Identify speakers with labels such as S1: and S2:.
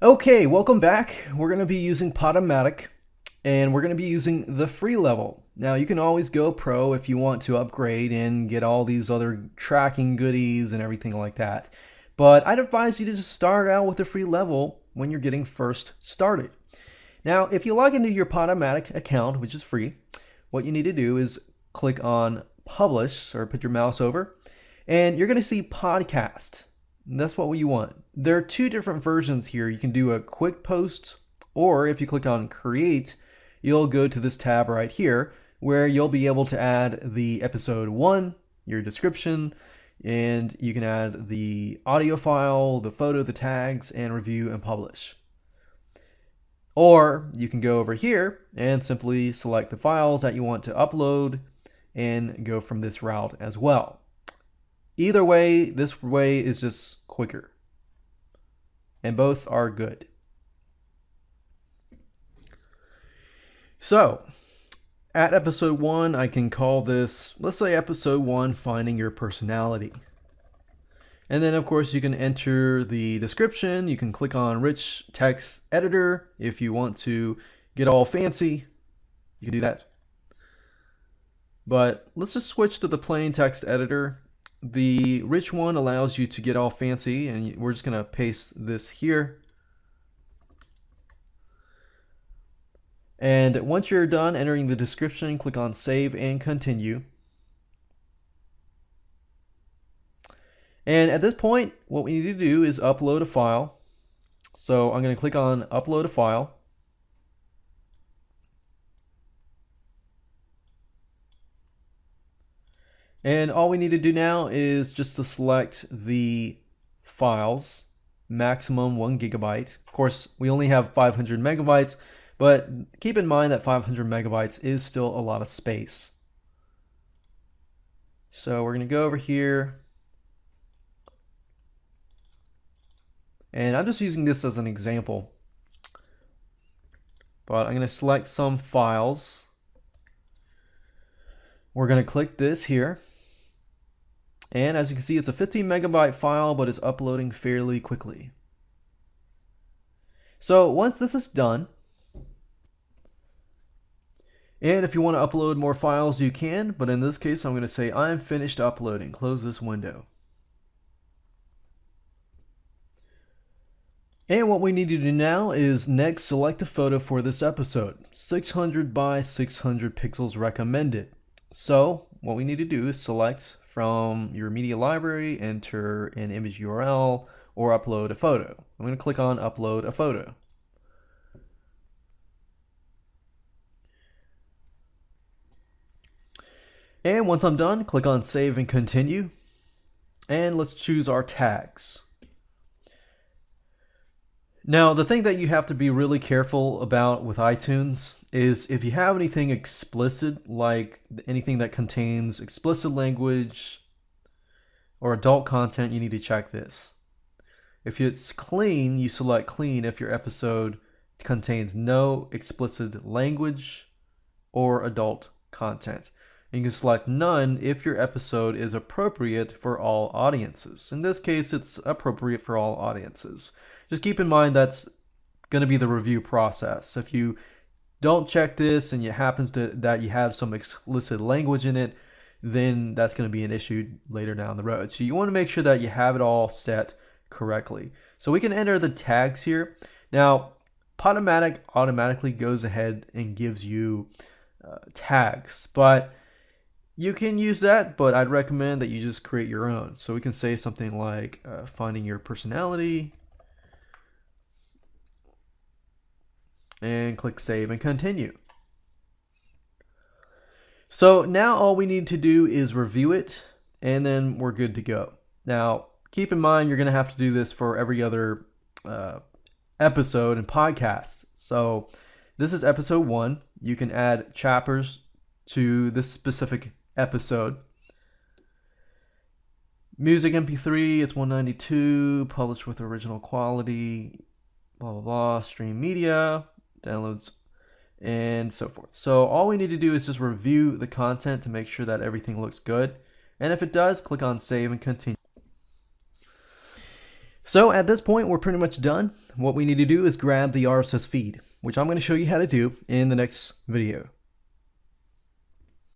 S1: Okay, welcome back. We're going to be using Podomatic, and we're going to be using the free level. Now, you can always go pro if you want to upgrade and get all these other tracking goodies and everything like that. But I'd advise you to just start out with the free level when you're getting first started. Now, if you log into your Podomatic account, which is free, what you need to do is click on Publish, or put your mouse over, and you're going to see Podcast. That's what you want. There are two different versions here. You can do a quick post, or if you click on Create, you'll go to this tab right here where you'll be able to add the episode 1, your description, and you can add the audio file, the photo, the tags, and review and publish. Or you can go over here and simply select the files that you want to upload and go from this route as well. Either way, this way is just quicker. And both are good. So, at episode 1, I can call this, let's say episode 1, Finding Your Personality. And then, of course, you can enter the description. You can click on Rich Text Editor if you want to get all fancy. You can do that. But let's just switch to the plain text editor. The rich one allows you to get all fancy, and we're just going to paste this here. And once you're done entering the description, click on Save and Continue. And at this point, what we need to do is upload a file. So I'm going to click on Upload a File. And all we need to do now is just to select the files, maximum 1 gigabyte. Of course, we only have 500 megabytes, but keep in mind that 500 megabytes is still a lot of space. So we're going to go over here. And I'm just using this as an example. But I'm going to select some files. We're going to click this here. And as you can see, it's a 15 megabyte file, but it's uploading fairly quickly. So once this is done, and if you want to upload more files, you can, but in this case, I'm going to say I'm finished uploading. Close this window. And what we need to do now is next select a photo for this episode. 600 by 600 pixels recommended. So what we need to do is select from your media library, enter an image URL, or upload a photo. I'm going to click on Upload a Photo. And once I'm done, click on Save and Continue. And let's choose our tags. Now, the thing that you have to be really careful about with iTunes is if you have anything explicit, like anything that contains explicit language or adult content, you need to check this. If it's clean, you select clean if your episode contains no explicit language or adult content. And you can select none if your episode is appropriate for all audiences. In this case, it's appropriate for all audiences. Just keep in mind that's going to be the review process. If you don't check this and it happens that you have some explicit language in it, then that's going to be an issue later down the road. So you want to make sure that you have it all set correctly. So we can enter the tags here. Now, Podomatic automatically goes ahead and gives you tags, but you can use that, but I'd recommend that you just create your own. So we can say something like Finding Your Personality, and click Save and Continue. So now all we need to do is review it, and then we're good to go. Now, keep in mind you're going to have to do this for every other episode and podcast. So this is episode 1. You can add chapters to this specific episode. Music MP3, it's 192, published with original quality, blah, blah, blah, stream media, downloads, and so forth. So all we need to do is just review the content to make sure that everything looks good. And if it does, click on Save and Continue. So at this point, we're pretty much done. What we need to do is grab the RSS feed, which I'm going to show you how to do in the next video.